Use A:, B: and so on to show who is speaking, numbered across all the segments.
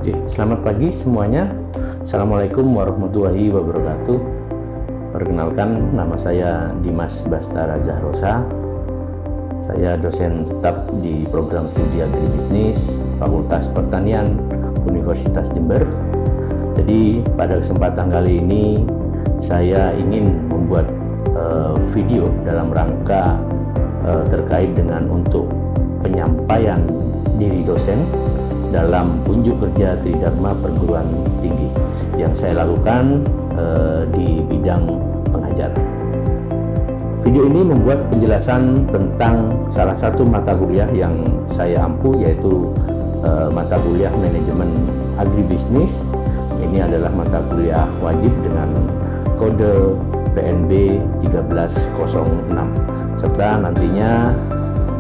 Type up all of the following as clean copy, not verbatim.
A: Oke, selamat pagi semuanya. Assalamualaikum warahmatullahi wabarakatuh. Perkenalkan, nama saya Dimas Bastara Zahrosa. Saya dosen tetap di program studi agribisnis Fakultas Pertanian Universitas Jember. Jadi pada kesempatan kali ini saya ingin membuat video dalam rangka terkait dengan untuk penyampaian diri dosen dalam unjuk kerja Tridharma Perguruan Tinggi yang saya lakukan di bidang pengajaran. Video ini membuat penjelasan tentang salah satu mata kuliah yang saya ampu, yaitu mata kuliah manajemen agribisnis. Ini adalah mata kuliah wajib dengan kode PNB 1306, serta nantinya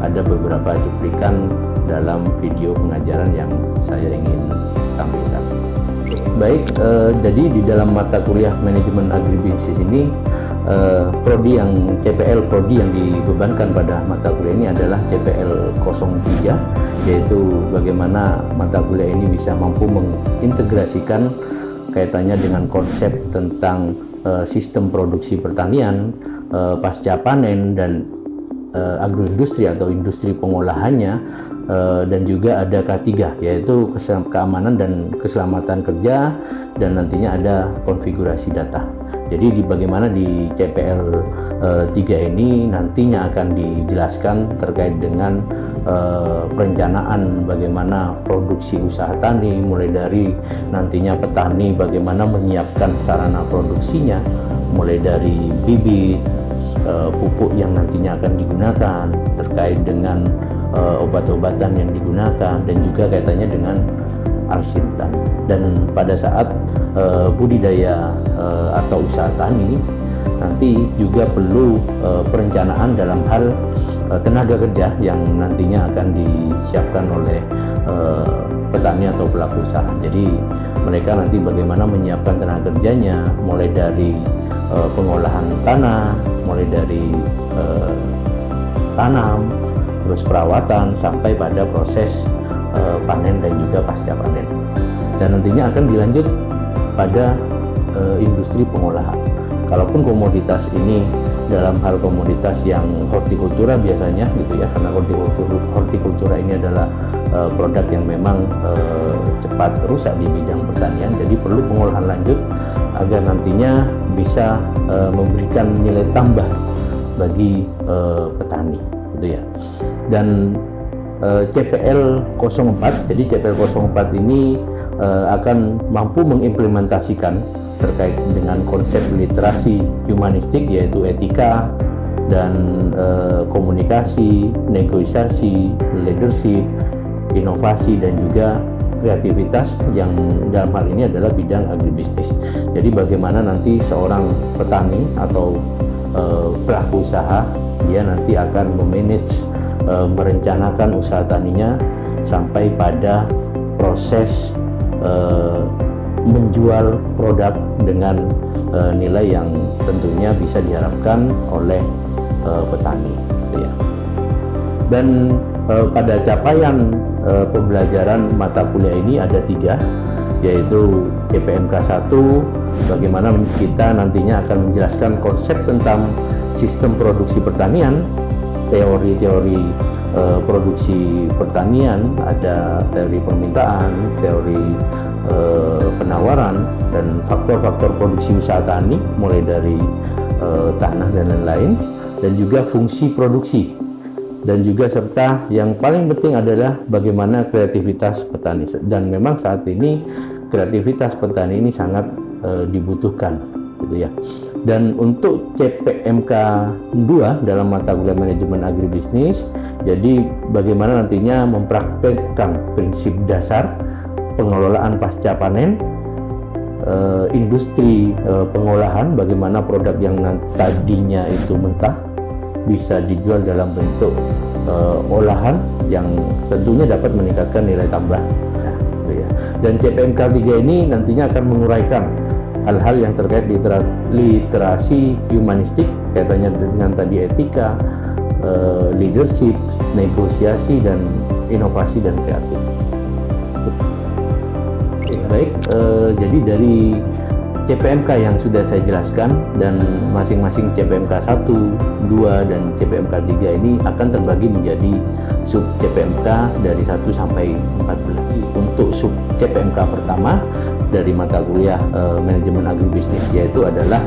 A: ada beberapa cuplikan dalam video pengajaran yang saya ingin tampilkan. Baik, jadi di dalam mata kuliah manajemen agribisnis ini prodi yang CPL prodi yang dibebankan pada mata kuliah ini adalah CPL 03, yaitu bagaimana mata kuliah ini bisa mampu mengintegrasikan kaitannya dengan konsep tentang sistem produksi pertanian, pasca panen, dan agroindustri atau industri pengolahannya, dan juga ada K3, yaitu keamanan dan keselamatan kerja, dan nantinya ada konfigurasi data. Jadi bagaimana di CPL 3 ini nantinya akan dijelaskan terkait dengan perencanaan bagaimana produksi usaha tani, mulai dari nantinya petani bagaimana menyiapkan sarana produksinya, mulai dari bibit, pupuk yang nantinya akan digunakan, terkait dengan obat-obatan yang digunakan, dan juga kaitannya dengan arsip tani. Dan pada saat budidaya atau usaha tani nanti juga perlu perencanaan dalam hal tenaga kerja yang nantinya akan disiapkan oleh petani atau pelaku usaha. Jadi mereka nanti bagaimana menyiapkan tenaga kerjanya, mulai dari pengolahan tanah, mulai dari tanam, terus perawatan, sampai pada proses panen dan juga pasca panen. Dan nantinya akan dilanjut pada industri pengolahan. Kalaupun komoditas ini dalam hal komoditas yang hortikultura biasanya gitu ya, karena hortikultura ini adalah produk yang memang cepat rusak di bidang pertanian, jadi perlu pengolahan lanjut agar nantinya bisa memberikan nilai tambah bagi petani gitu ya. Dan CPL 04, jadi CPL 04 ini akan mampu mengimplementasikan terkait dengan konsep literasi humanistik, yaitu etika dan komunikasi, negosiasi, leadership, inovasi, dan juga kreativitas yang dalam hal ini adalah bidang agribisnis. Jadi bagaimana nanti seorang petani atau pelaku usaha dia nanti akan memanage, merencanakan usaha taninya sampai pada proses menjual produk dengan nilai yang tentunya bisa diharapkan oleh petani gitu ya. Dan pada capaian pembelajaran mata kuliah ini ada 3, yaitu CPMK 1, bagaimana kita nantinya akan menjelaskan konsep tentang sistem produksi pertanian, teori-teori produksi pertanian, ada teori permintaan, teori penawaran, dan faktor-faktor produksi usaha tani, mulai dari tanah dan lain-lain, dan juga fungsi produksi, dan juga serta yang paling penting adalah bagaimana kreativitas petani. Dan memang saat ini kreativitas petani ini sangat dibutuhkan gitu ya. Dan untuk CPMK 2 dalam mata kuliah manajemen agribisnis, jadi bagaimana nantinya mempraktekkan prinsip dasar pengelolaan pasca panen, industri pengolahan, bagaimana produk yang tadinya itu mentah bisa dijual dalam bentuk olahan yang tentunya dapat meningkatkan nilai tambah. Nah, gitu ya. Dan CPMK 3 ini nantinya akan menguraikan hal-hal yang terkait literasi humanistik, kaitannya dengan tadi etika, leadership, negosiasi, dan inovasi dan kreatif. Baik, jadi dari CPMK yang sudah saya jelaskan dan masing-masing CPMK 1, 2, dan CPMK 3 ini akan terbagi menjadi sub CPMK dari 1 sampai 14. Untuk sub CPMK pertama dari mata kuliah manajemen agribisnis yaitu adalah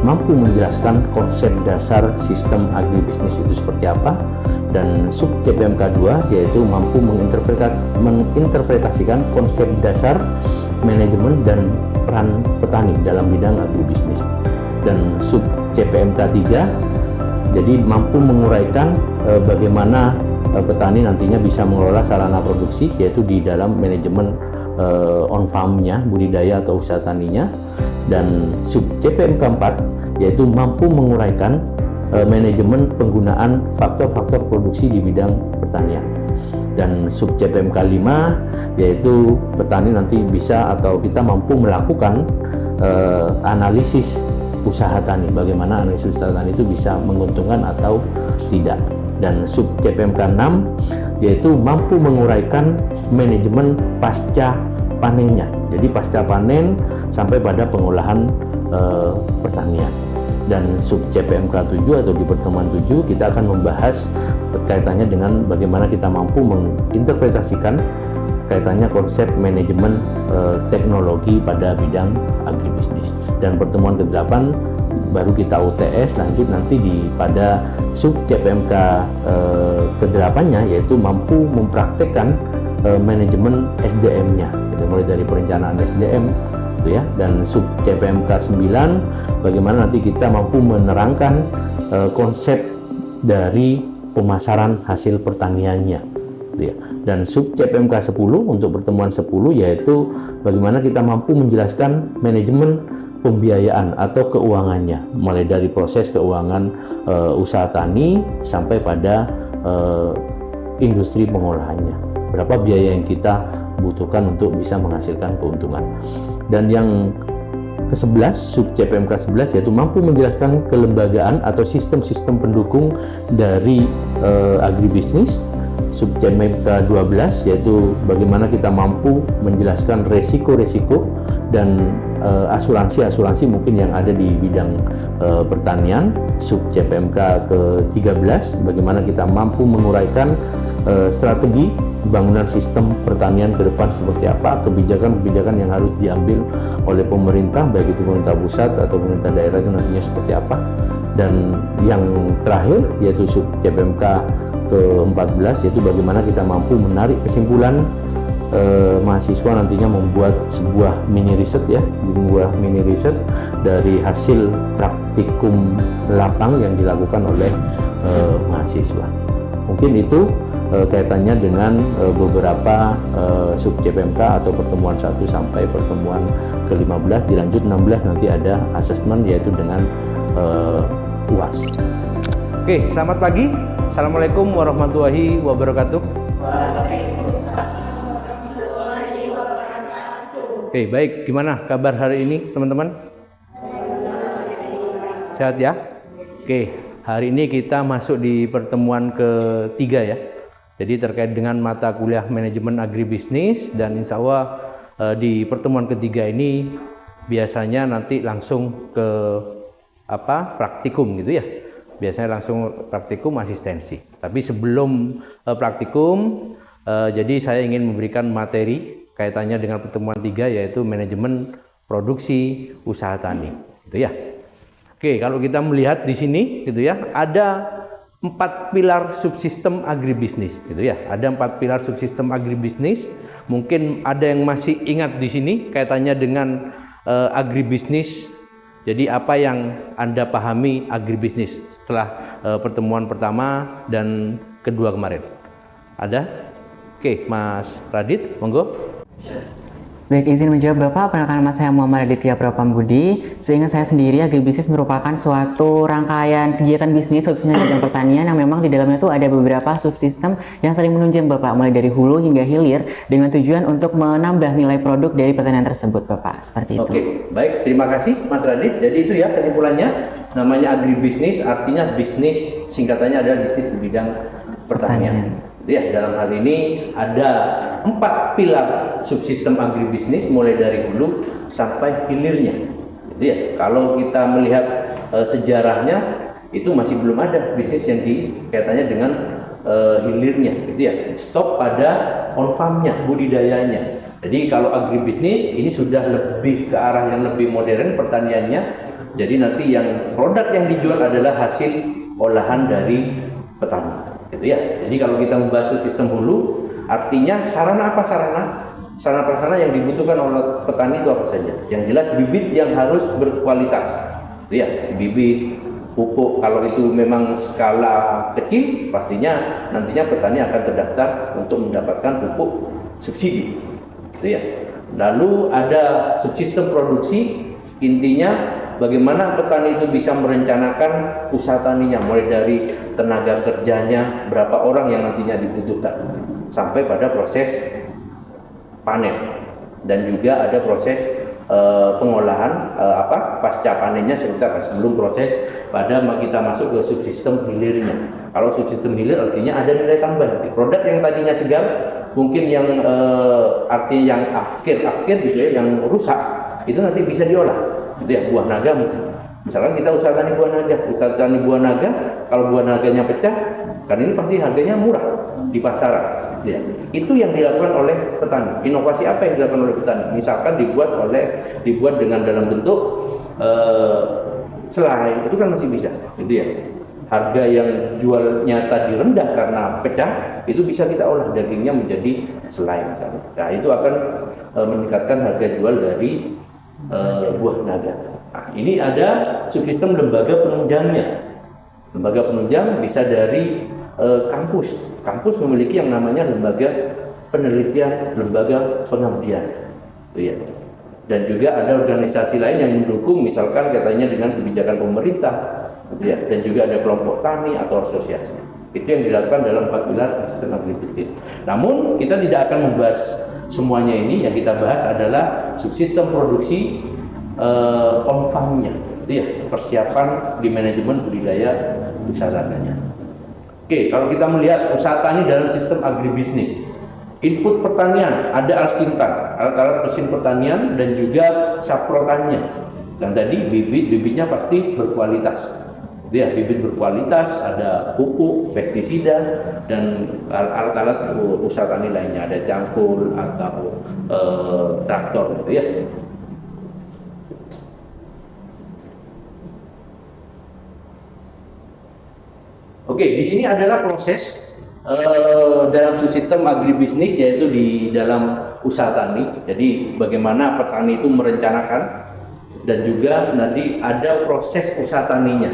A: mampu menjelaskan konsep dasar sistem agribisnis itu seperti apa, dan sub CPMK 2 yaitu mampu menginterpretasikan konsep dasar manajemen dan peran petani dalam bidang agribisnis. Dan sub CPMK 3 jadi mampu menguraikan bagaimana petani nantinya bisa mengelola sarana produksi yaitu di dalam manajemen on farm-nya, budidaya atau usaha taninya. Dan sub CPMK 4 yaitu mampu menguraikan manajemen penggunaan faktor-faktor produksi di bidang pertanian. Dan sub CPMK 5 yaitu petani nanti bisa atau kita mampu melakukan analisis usaha tani, bagaimana analisis usaha tani itu bisa menguntungkan atau tidak. Dan sub CPMK 6 yaitu mampu menguraikan manajemen pasca panennya, jadi pasca panen sampai pada pengolahan pertanian. Dan sub CPMK 7 atau di pertemuan 7 kita akan membahas kaitannya dengan bagaimana kita mampu menginterpretasikan kaitannya konsep manajemen teknologi pada bidang agribisnis. Dan pertemuan ke-8 baru kita UTS, lanjut nanti pada sub CPMK ke-8-nya yaitu mampu mempraktekkan manajemen SDM-nya, mulai dari perencanaan SDM gitu ya. Dan sub CPMK 9 bagaimana nanti kita mampu menerangkan konsep dari pemasaran hasil pertaniannya gitu ya. Dan sub CPMK 10 untuk pertemuan 10 yaitu bagaimana kita mampu menjelaskan manajemen pembiayaan atau keuangannya, mulai dari proses keuangan usaha tani sampai pada industri pengolahannya, berapa biaya yang kita butuhkan untuk bisa menghasilkan keuntungan. Dan yang ke-11 sub CPMK 11 yaitu mampu menjelaskan kelembagaan atau sistem-sistem pendukung dari agribisnis. Sub CPMK 12 yaitu bagaimana kita mampu menjelaskan resiko-resiko dan asuransi-asuransi mungkin yang ada di bidang pertanian. Sub CPMK ke-13 bagaimana kita mampu menguraikan strategi bangunan sistem pertanian ke depan seperti apa, kebijakan-kebijakan yang harus diambil oleh pemerintah, baik itu pemerintah pusat atau pemerintah daerah itu nantinya seperti apa. Dan yang terakhir yaitu sub CPMK ke-14 yaitu bagaimana kita mampu menarik kesimpulan mahasiswa nantinya membuat sebuah mini riset ya, sebuah mini riset dari hasil praktikum lapang yang dilakukan oleh mahasiswa. Mungkin itu kaitannya dengan beberapa sub CPMK atau pertemuan 1 sampai pertemuan ke-15. Dilanjut 16 nanti ada asesmen yaitu dengan UAS.
B: Oke, selamat pagi. Assalamualaikum warahmatullahi wabarakatuh. Oke, baik. Gimana kabar hari ini, teman-teman? Sehat ya? Oke, hari ini kita masuk di pertemuan ketiga ya. Jadi terkait dengan mata kuliah manajemen agribisnis, dan insya Allah di pertemuan ketiga ini biasanya nanti langsung ke praktikum gitu ya. Biasanya langsung praktikum asistensi. Tapi sebelum praktikum, jadi saya ingin memberikan materi kaitannya dengan pertemuan 3 yaitu manajemen produksi usaha tani, gitu ya. Oke, kalau kita melihat di sini, gitu ya, ada 4 pilar subsistem agribisnis, gitu ya. Ada 4 pilar subsistem agribisnis. Mungkin ada yang masih ingat di sini kaitannya dengan agribisnis. Jadi apa yang Anda pahami agribisnis setelah pertemuan pertama dan kedua kemarin? Ada? Oke, Mas Radit, monggo.
C: Baik, izin menjawab Bapak. Perkenalkan, nama saya Muhammad Aditya Prapambudi. Seingat saya sendiri, agribisnis merupakan suatu rangkaian kegiatan bisnis khususnya di bidang pertanian yang memang di dalamnya itu ada beberapa subsistem yang saling menunjang Bapak, mulai dari hulu hingga hilir dengan tujuan untuk menambah nilai produk dari pertanian tersebut Bapak. Seperti itu.
B: Oke, baik. Terima kasih Mas Radit. Jadi itu ya kesimpulannya, namanya agribisnis artinya bisnis, singkatannya adalah bisnis di bidang pertanian. Ya, dalam hal ini ada 4 pilar subsistem agribisnis mulai dari hulu sampai hilirnya. Jadi ya, kalau kita melihat sejarahnya itu masih belum ada bisnis yang kaitannya dengan hilirnya, gitu ya. Stop pada on farmnya, budidayanya. Jadi kalau agribisnis ini sudah lebih ke arah yang lebih modern pertaniannya. Jadi nanti yang produk yang dijual adalah hasil olahan dari petani. Gitu ya. Jadi kalau kita membahas sistem hulu, artinya sarana apa sarana prasarana yang dibutuhkan oleh petani itu apa saja. Yang jelas bibit yang harus berkualitas. Gitu ya, bibit, pupuk. Kalau itu memang skala kecil, pastinya nantinya petani akan terdaftar untuk mendapatkan pupuk subsidi. Gitu ya. Lalu ada subsistem produksi, intinya bagaimana petani itu bisa merencanakan usaha taninya, mulai dari tenaga kerjanya, berapa orang yang nantinya dibutuhkan, sampai pada proses panen, dan juga ada proses pengolahan pasca panennya sebelum proses pada kita masuk ke subsistem hilirnya. Kalau subsistem hilir artinya ada nilai tambah. Produk yang tadinya segar, mungkin yang artinya yang afkir gitu ya, yang rusak, itu nanti bisa diolah. Itu ya, buah naga misalkan kita usaha tani buah naga, kalau buah naganya pecah, kan ini pasti harganya murah di pasaran. Ya. Itu yang dilakukan oleh petani. Inovasi apa yang dilakukan oleh petani? Misalkan dibuat dengan dalam bentuk selai, itu kan masih bisa, gitu ya. Harga yang jualnya tadi rendah karena pecah, itu bisa kita olah dagingnya menjadi selai misalnya. Nah, itu akan meningkatkan harga jual dari buah naga. Nah, ini ada subsistem lembaga penunjangnya. Lembaga penunjang bisa dari kampus. Kampus memiliki yang namanya lembaga penelitian, lembaga pengabdian. Ya. Dan juga ada organisasi lain yang mendukung, misalkan katanya dengan kebijakan pemerintah. Ya. Dan juga ada kelompok tani atau asosiasi. Itu yang dilakukan dalam 4 pilar subsistem agribisnis. Namun kita tidak akan membahas semuanya ini. Yang kita bahas adalah subsistem produksi on farm-nya, itu ya, persiapan di manajemen budidaya usahanya. Oke, kalau kita melihat usaha tani dalam sistem agribisnis, input pertanian ada alsintan, alat-alat mesin pertanian, dan juga saprotannya. Dan tadi bibitnya pasti berkualitas. Ya, bibit berkualitas, ada pupuk, pestisida, dan alat-alat usaha tani lainnya, ada cangkul atau traktor, gitu ya. Oke, di sini adalah proses dalam subsistem agribisnis, yaitu di dalam usaha tani. Jadi bagaimana petani itu merencanakan, dan juga nanti ada proses usaha taninya.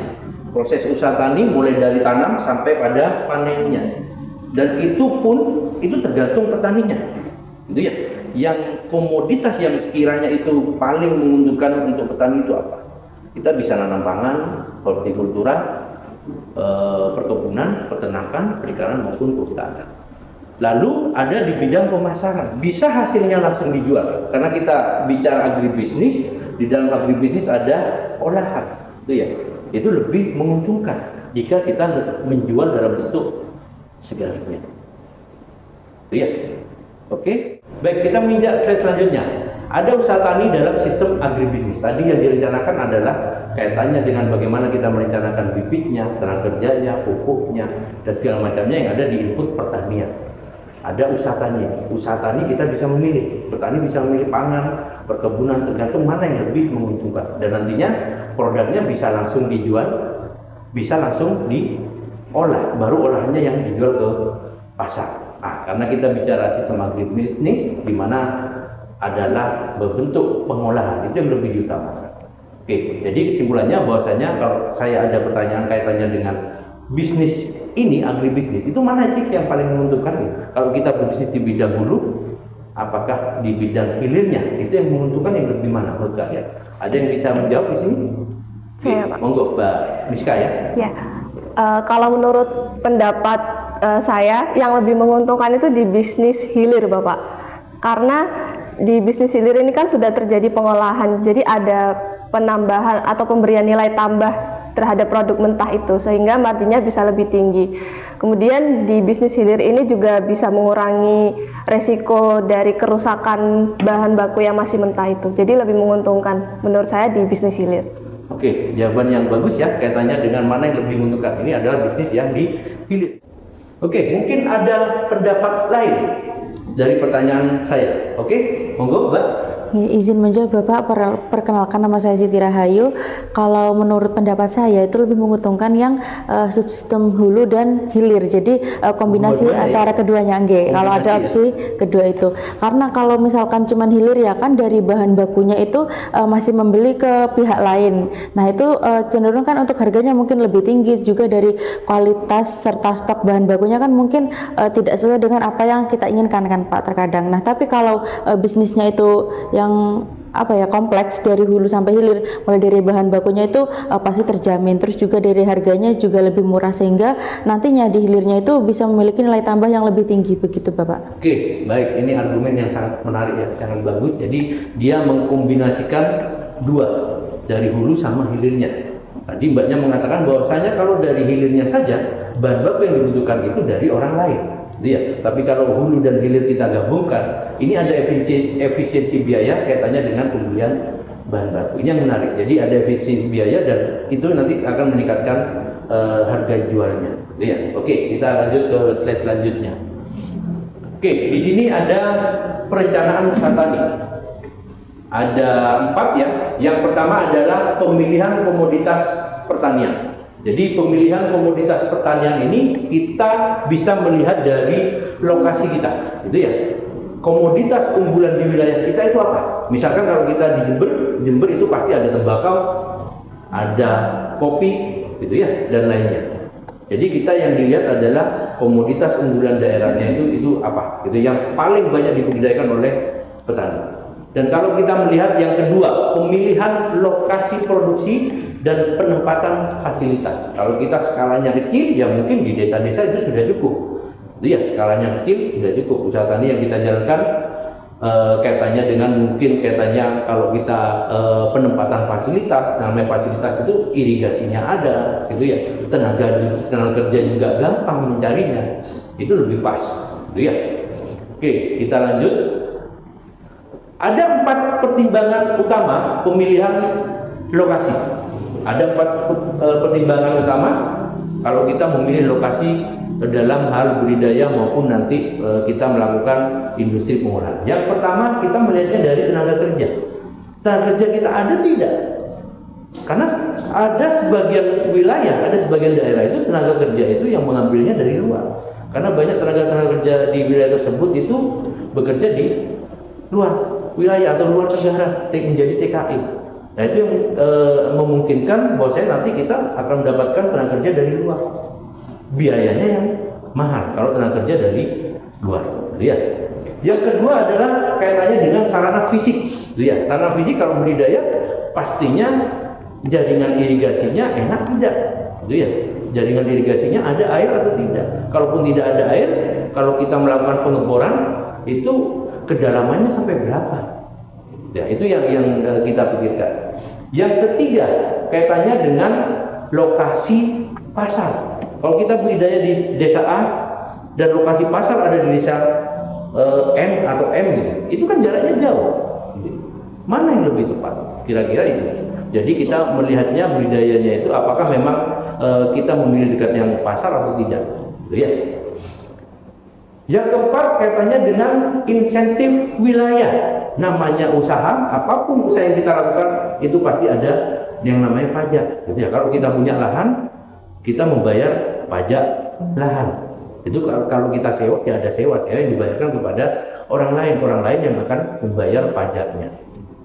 B: Proses usaha tani mulai dari tanam sampai pada panennya, dan itu pun tergantung petaninya, gitu ya. Yang komoditas yang sekiranya itu paling menguntungkan untuk petani itu apa? Kita bisa nanam pangan, hortikultura, perkebunan, peternakan, perikanan maupun kehutanan. Lalu ada di bidang pemasaran, bisa hasilnya langsung dijual, karena kita bicara agribisnis. Di dalam agribisnis ada olahan, itu ya. Itu lebih menguntungkan jika kita menjual dalam bentuk segarnya. Itu ya. Oke. Baik, kita menginjak slide selanjutnya. Ada usaha tani dalam sistem agribisnis. Tadi yang direncanakan adalah kaitannya dengan bagaimana kita merencanakan bibitnya, tenaga kerjanya, pupuknya, dan segala macamnya yang ada di input pertanian. Ada usaha tani. Usaha tani kita bisa memilih. Petani bisa memilih pangan, perkebunan, tergantung mana yang lebih menguntungkan. Dan nantinya produknya bisa langsung dijual, bisa langsung diolah. Baru olahannya yang dijual ke pasar. Nah, karena kita bicara sistem agribisnis, di mana adalah berbentuk pengolahan, itu yang lebih diutamakan. Oke, jadi kesimpulannya bahwasanya kalau saya ada pertanyaan kaitannya dengan bisnis ini, agribisnis, itu mana sih yang paling menguntungkan? Kalau kita berbisnis di bidang hulu, apakah di bidang hilirnya? Itu yang menguntungkan yang lebih mana menurut kalian? Ada yang bisa menjawab di sini?
D: Saya, Pak.
B: Monggo, Mbak Miska ya.
D: Ya, kalau menurut pendapat saya, yang lebih menguntungkan itu di bisnis hilir, Bapak. Karena di bisnis hilir ini kan sudah terjadi pengolahan, jadi ada penambahan atau pemberian nilai tambah terhadap produk mentah itu, sehingga marginnya bisa lebih tinggi. Kemudian di bisnis hilir ini juga bisa mengurangi resiko dari kerusakan bahan baku yang masih mentah itu. Jadi lebih menguntungkan menurut saya di bisnis hilir.
B: Oke, jawaban yang bagus ya, kaitannya dengan mana yang lebih menguntungkan. Ini adalah bisnis yang di hilir. Oke, mungkin ada pendapat lain dari pertanyaan saya. Oke, monggo Mbak.
E: Ya, izin menjawab Bapak, perkenalkan nama saya Siti Rahayu. Kalau menurut pendapat saya itu lebih menguntungkan yang subsistem hulu dan hilir. Jadi kombinasi antara keduanya nggih. Kalau ada opsi kedua itu. Karena kalau misalkan cuman hilir ya kan dari bahan bakunya itu masih membeli ke pihak lain. Nah, itu cenderung kan untuk harganya mungkin lebih tinggi, juga dari kualitas serta stok bahan bakunya kan mungkin tidak sesuai dengan apa yang kita inginkan kan Pak terkadang. Nah, tapi kalau bisnisnya itu yang kompleks dari hulu sampai hilir, mulai dari bahan bakunya itu pasti terjamin, terus juga dari harganya juga lebih murah, sehingga nantinya di hilirnya itu bisa memiliki nilai tambah yang lebih tinggi, begitu Bapak.
B: Oke, baik, ini argumen yang sangat menarik ya, sangat bagus. Jadi dia mengkombinasikan dua, dari hulu sama hilirnya. Tadi Mbaknya mengatakan bahwasanya kalau dari hilirnya saja bahan baku yang dibutuhkan itu dari orang lain. Ya, tapi kalau hulu dan hilir kita gabungkan, ini ada efisiensi biaya kaitannya dengan pembelian bahan baku. Ini yang menarik. Jadi ada efisiensi biaya dan itu nanti akan meningkatkan harga jualnya. Ya, oke, kita lanjut ke slide selanjutnya. Oke, di sini ada perencanaan usaha tani. Ada 4 ya. Yang pertama adalah pemilihan komoditas pertanian. Jadi pemilihan komoditas pertanian ini kita bisa melihat dari lokasi kita, gitu ya. Komoditas unggulan di wilayah kita itu apa? Misalkan kalau kita di Jember itu pasti ada tembakau, ada kopi, gitu ya, dan lainnya. Jadi kita yang dilihat adalah komoditas unggulan daerahnya itu apa? Gitu yang paling banyak dibudidayakan oleh petani. Dan kalau kita melihat yang kedua, pemilihan lokasi produksi dan penempatan fasilitas. Kalau kita skalanya kecil, ya mungkin di desa-desa itu sudah cukup. Itu ya, skalanya kecil sudah cukup. Usaha tani yang kita jalankan kaitannya dengan kaitannya kalau kita penempatan fasilitas, namanya fasilitas itu irigasinya ada, gitu ya. Tenaga kerja juga gampang mencarinya. Itu lebih pas, gitu ya. Oke, kita lanjut. Ada 4 pertimbangan utama pemilihan lokasi. Ada 4 pertimbangan utama kalau kita memilih lokasi dalam hal budidaya maupun nanti kita melakukan industri pengolahan. Yang pertama kita melihatnya dari tenaga kerja. Tenaga kerja kita ada tidak? Karena ada sebagian wilayah, ada sebagian daerah itu tenaga kerja itu yang mengambilnya dari luar. Karena banyak tenaga kerja di wilayah tersebut itu bekerja di luar wilayah atau luar negara menjadi TKI. Nah itu yang memungkinkan bahwa nanti kita akan mendapatkan tenaga kerja dari luar. Biayanya yang mahal kalau tenaga kerja dari luar. Lihat. Yang kedua adalah kaitannya dengan sarana fisik. Lihat, sarana fisik kalau budidaya pastinya jaringan irigasinya enak tidak. Gitu ya. Jaringan irigasinya ada air atau tidak. Kalaupun tidak ada air, kalau kita melakukan pengeboran itu kedalamannya sampai berapa? Ya, itu yang kita pikirkan. Yang ketiga, kaitannya dengan lokasi pasar. Kalau kita budidaya di desa A dan lokasi pasar ada di desa N atau M gitu, itu kan jaraknya jauh. Mana yang lebih tepat? Kira-kira itu. Jadi kita melihatnya budidayanya itu apakah memang kita memilih dekat yang pasar atau tidak. Gitu ya. Yang keempat kaitannya dengan insentif wilayah. Namanya usaha, apapun usaha yang kita lakukan itu pasti ada yang namanya pajak. Gitu ya. Kalau kita punya lahan, kita membayar pajak lahan. Itu kalau kita sewa, ya ada sewa yang dibayarkan kepada orang lain yang akan membayar pajaknya.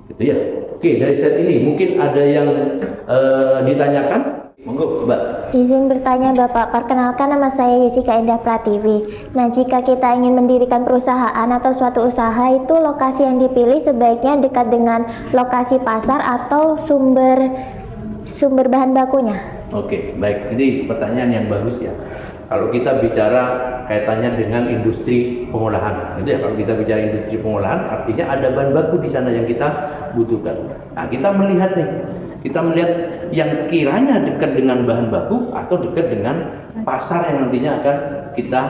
B: Gitu ya. Oke, dari set ini mungkin ada yang ditanyakan. Monggo, Mbak.
F: Izin bertanya Bapak, perkenalkan nama saya Jessica Indah Pratiwi. Nah, jika kita ingin mendirikan perusahaan atau suatu usaha itu lokasi yang dipilih sebaiknya dekat dengan lokasi pasar atau sumber bahan bakunya.
B: Oke, baik. Ini pertanyaan yang bagus ya. Kalau kita bicara kaitannya dengan industri pengolahan, gitu ya. Kalau kita bicara industri pengolahan, artinya ada bahan baku di sana yang kita butuhkan. Nah, kita melihat nih, Kita melihat yang kiranya dekat dengan bahan baku atau dekat dengan pasar yang nantinya akan kita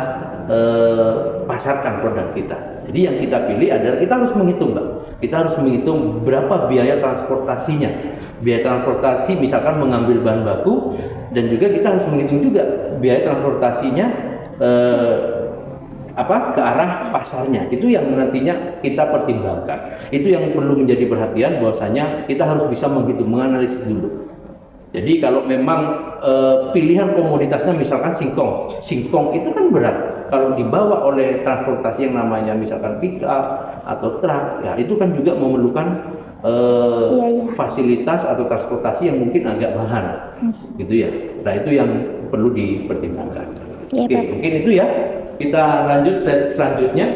B: pasarkan produk kita. Jadi yang kita pilih adalah kita harus menghitung, Mbak. Kita harus menghitung berapa biaya transportasinya. Biaya transportasi misalkan mengambil bahan baku, dan juga kita harus menghitung juga biaya transportasinya ke arah pasarnya. Itu yang nantinya kita pertimbangkan. Itu yang perlu menjadi perhatian, bahwasanya kita harus bisa menghitung, menganalisis dulu. Jadi kalau memang pilihan komoditasnya misalkan singkong itu kan berat. Kalau dibawa oleh transportasi yang namanya misalkan pick up atau truk, ya itu kan juga memerlukan fasilitas atau transportasi yang mungkin agak mahal, gitu ya. Nah itu yang perlu dipertimbangkan. Oke, mungkin itu ya. Kita lanjut selanjutnya.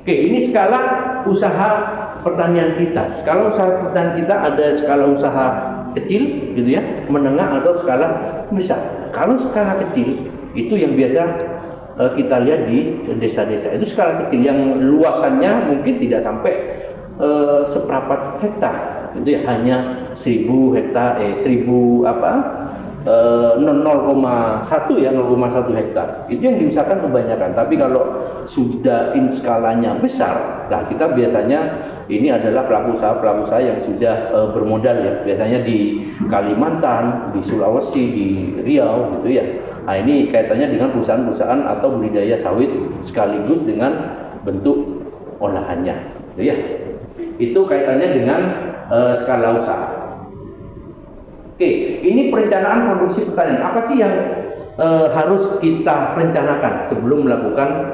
B: Oke, ini skala usaha pertanian kita. Skala usaha pertanian kita ada skala usaha kecil, gitu ya, menengah atau skala besar. Kalau skala kecil itu yang biasa kita lihat di desa-desa, itu skala kecil yang luasannya mungkin tidak sampai seperempat hektar, gitu ya, hanya 1000 hektar, 0,1 ya, 0,1 hektar. Itu yang diusahakan kebanyakan. Tapi kalau sudah skalanya besar, nah kita biasanya ini adalah pelaku usaha yang sudah bermodal ya. Biasanya di Kalimantan, di Sulawesi, di Riau gitu ya. Nah, ini kaitannya dengan perusahaan-perusahaan atau budidaya sawit sekaligus dengan bentuk olahannya, gitu ya. Itu kaitannya dengan skala usaha. Oke, ini perencanaan produksi pertanian. Apa sih yang harus kita rencanakan sebelum melakukan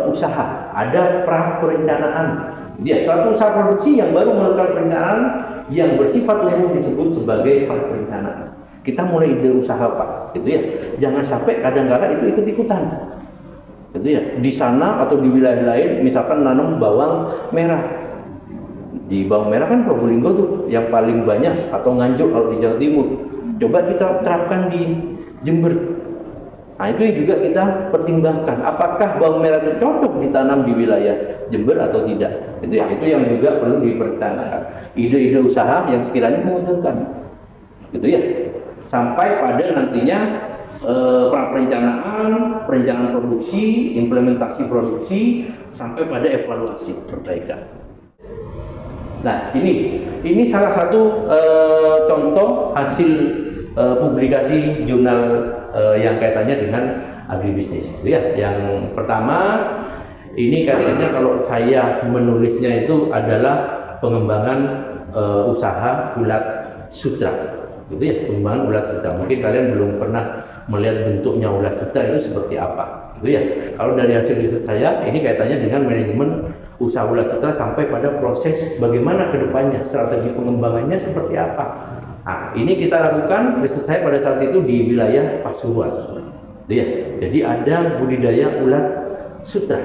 B: usaha? Ada perencanaan. Dia suatu usaha produksi yang baru melakukan perencanaan yang bersifat umum disebut sebagai perencanaan. Kita mulai ide usaha Pak, gitu ya. Jangan sampai kadang-kadang itu ikut-ikutan, gitu ya. Di sana atau di wilayah lain, misalkan nanam bawang merah. Di bawang merah kan Probolinggo tuh yang paling banyak, atau Nganjuk kalau di Jawa Timur. Coba kita terapkan di Jember. Nah itu juga kita pertimbangkan, apakah bawang merah itu cocok ditanam di wilayah Jember atau tidak. Itu ya, itu yang juga perlu dipertimbangkan. Ide-ide usaha yang sekiranya menguntungkan, gitu ya. Sampai pada nantinya perencanaan produksi, implementasi produksi, sampai pada evaluasi perbaikan. Nah, ini salah satu contoh hasil publikasi jurnal yang kaitannya dengan agribisnis. Ya, yang pertama ini katanya kalau saya menulisnya itu adalah pengembangan usaha ulat sutra. Gitu ya, pengembangan ulat sutra. Mungkin kalian belum pernah melihat bentuknya ulat sutra itu seperti apa. Gitu ya. Kalau dari hasil riset saya, ini kaitannya dengan manajemen usaha ulat sutra sampai pada proses bagaimana ke depannya, strategi pengembangannya seperti apa. Nah, ini kita lakukan riset saya pada saat itu di wilayah Pasuruan. Ya, jadi ada budidaya ulat sutra.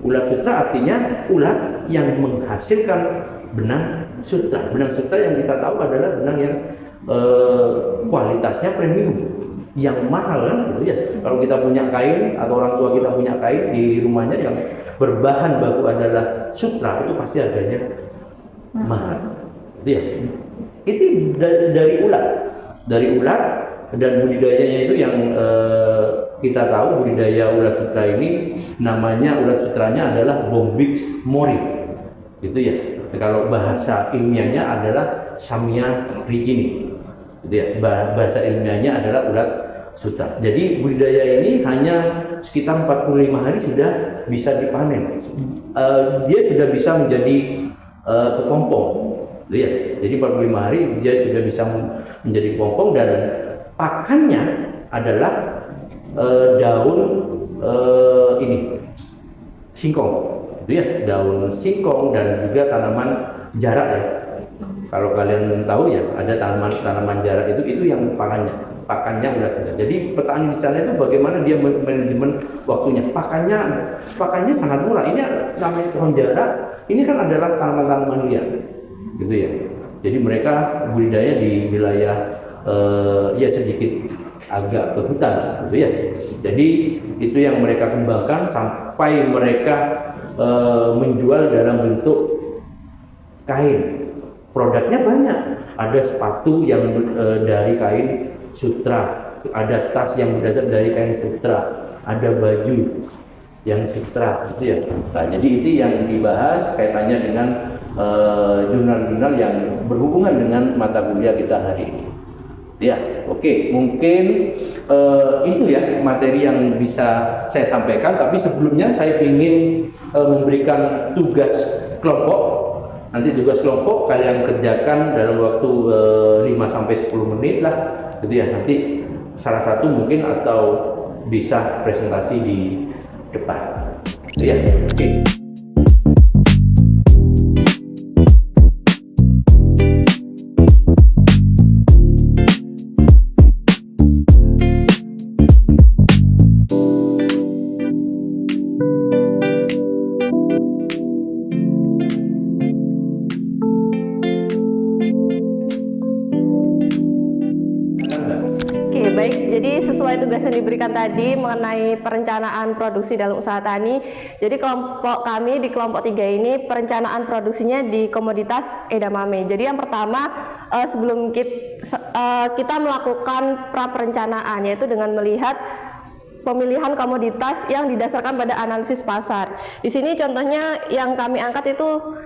B: Ulat sutra artinya ulat yang menghasilkan benang sutra. Benang sutra yang kita tahu adalah benang yang kualitasnya premium, yang mahal kan, gitu ya. Kalau kita punya kain atau orang tua kita punya kain di rumahnya yang berbahan baku adalah sutra, itu pasti harganya mahal, gitu ya. Itu dari ulat dan budidayanya itu yang kita tahu budidaya ulat sutra ini namanya, ulat sutranya adalah Bombyx mori, gitu ya. Kalau bahasa ilmiahnya adalah Samia rigini, gitu ya. Bahasa ilmiahnya adalah ulat sutra. Jadi budidaya ini hanya sekitar 45 hari sudah bisa dipanen. Dia sudah bisa menjadi kepompong, gitu ya. Jadi 45 hari dia sudah bisa menjadi kepompong, dan pakannya adalah daun singkong, gitu ya. Daun singkong dan juga tanaman jarak ya. Kalau kalian tahu ya, ada tanaman jarak itu yang pakannya ulat sutra. Jadi petani di sana itu bagaimana dia manajemen waktunya. Pakannya sangat murah. Ini namanya pohon jarak. Ini kan adalah tanaman-tanaman liar, gitu ya. Jadi mereka budidaya di wilayah ya sedikit agak ke hutan, gitu ya. Jadi itu yang mereka kembangkan sampai mereka menjual dalam bentuk kain. Produknya banyak, ada sepatu yang dari kain sutra, ada tas yang berdasar dari kain sutra, ada baju yang sutra, gitu ya. Nah, jadi itu yang dibahas kaitannya dengan jurnal-jurnal yang berhubungan dengan mata kuliah kita hari ini. Ya, oke, mungkin itu ya materi yang bisa saya sampaikan. Tapi sebelumnya saya ingin memberikan tugas kelompok. Nanti tugas kelompok kalian kerjakan dalam waktu 5-10 menit lah, gitu ya. Nanti salah satu mungkin atau bisa presentasi di depan. Ya, oke.
D: Oke, baik. Jadi sesuai tugas yang diberikan tadi mengenai perencanaan produksi dalam usaha tani. Jadi kelompok kami di kelompok 3 ini perencanaan produksinya di komoditas edamame. Jadi yang pertama sebelum kita melakukan pra-perencanaan, yaitu dengan melihat pemilihan komoditas yang didasarkan pada analisis pasar. Di sini contohnya yang kami angkat itu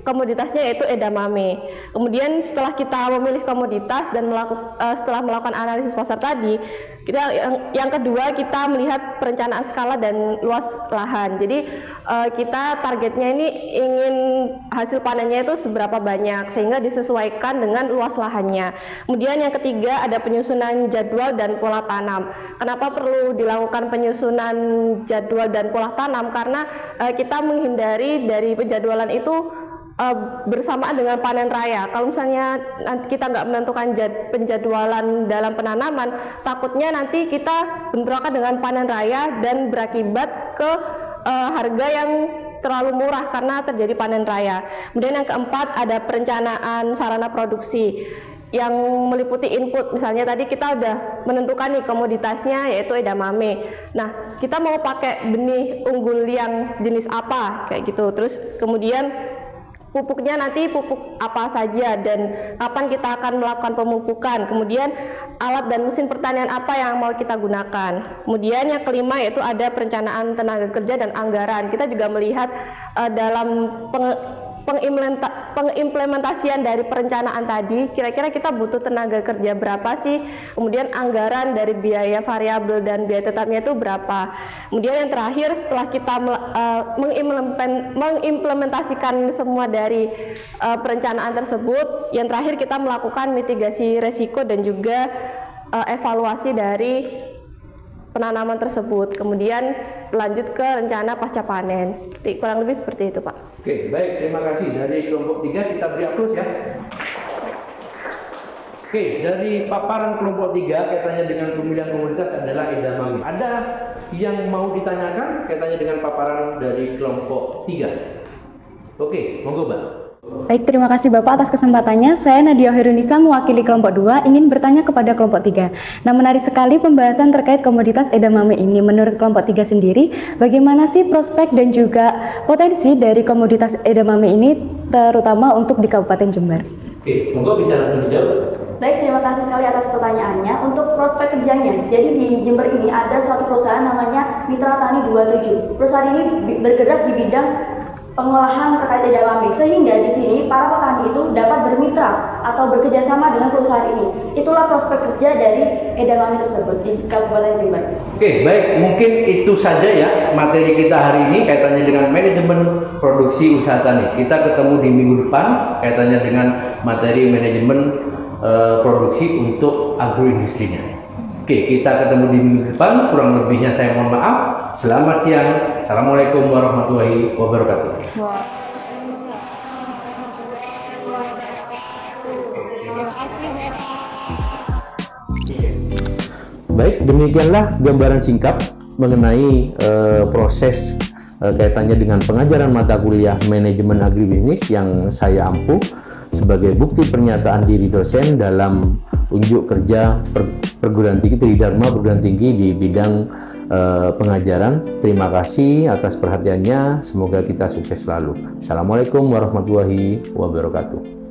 D: komoditasnya yaitu edamame. Kemudian setelah kita memilih komoditas dan setelah melakukan analisis pasar tadi, yang kedua kita melihat perencanaan skala dan luas lahan. Jadi kita targetnya ini ingin hasil panennya itu seberapa banyak sehingga disesuaikan dengan luas lahannya. Kemudian yang ketiga ada penyusunan jadwal dan pola tanam. Kenapa perlu dilakukan penyusunan jadwal dan pola tanam? Karena kita menghindari dari penjadwalan itu bersamaan dengan panen raya. Kalau misalnya nanti kita nggak menentukan penjadwalan dalam penanaman, takutnya nanti kita bentrokan dengan panen raya dan berakibat ke harga yang terlalu murah karena terjadi panen raya. Kemudian yang keempat ada perencanaan sarana produksi yang meliputi input. Misalnya tadi kita udah menentukan nih komoditasnya yaitu edamame. Nah, kita mau pakai benih unggul yang jenis apa kayak gitu. Terus kemudian pupuknya nanti pupuk apa saja dan kapan kita akan melakukan pemupukan. Kemudian alat dan mesin pertanian apa yang mau kita gunakan. Kemudian yang kelima yaitu ada perencanaan tenaga kerja dan anggaran. Kita juga melihat dalam pengimplementasian dari perencanaan tadi, kira-kira kita butuh tenaga kerja berapa sih, kemudian anggaran dari biaya variabel dan biaya tetapnya itu berapa. Kemudian yang terakhir setelah kita mengimplementasikan semua dari perencanaan tersebut, yang terakhir kita melakukan mitigasi resiko dan juga evaluasi dari penanaman tersebut, kemudian lanjut ke rencana pasca panen. Kurang lebih seperti itu, Pak.
B: Oke, baik, terima kasih. Dari kelompok 3 kita beri aplaus ya. Oke, dari paparan kelompok 3 kaitannya dengan pemilihan komoditas adalah edamame. Ada yang mau ditanyakan kaitannya dengan paparan dari kelompok 3? Oke, monggo, Mbak.
G: Baik, terima kasih Bapak atas kesempatannya. Saya Nadia Herunisa mewakili kelompok 2 ingin bertanya kepada kelompok 3. Nah, menarik sekali pembahasan terkait komoditas edamame ini. Menurut kelompok 3 sendiri, bagaimana sih prospek dan juga potensi dari komoditas edamame ini terutama untuk di Kabupaten Jember?
B: Oke, monggo bisa langsung dijawab.
H: Baik, terima kasih sekali atas pertanyaannya. Untuk prospek kerjanya, jadi di Jember ini ada suatu perusahaan namanya Mitra Tani 27. Perusahaan ini bergerak di bidang pengolahan terkait edamame, sehingga di sini para petani itu dapat bermitra atau bekerjasama dengan perusahaan ini. Itulah prospek kerja dari edamame tersebut di Kabupaten Jember.
B: Oke, baik, mungkin itu saja ya materi kita hari ini kaitannya dengan manajemen produksi usaha tani. Kita ketemu di minggu depan kaitannya dengan materi manajemen produksi untuk agroindustrinya. Oke, kita ketemu di minggu depan. Kurang lebihnya saya mohon maaf. Selamat siang. Assalamualaikum warahmatullahi wabarakatuh.
A: Baik, demikianlah gambaran singkat mengenai proses kaitannya dengan pengajaran mata kuliah manajemen agribisnis yang saya ampuh sebagai bukti pernyataan diri dosen dalam unjuk kerja perguruan tinggi Tridharma perguruan tinggi di bidang pengajaran. Terima kasih atas perhatiannya. Semoga kita sukses selalu. Assalamualaikum warahmatullahi wabarakatuh.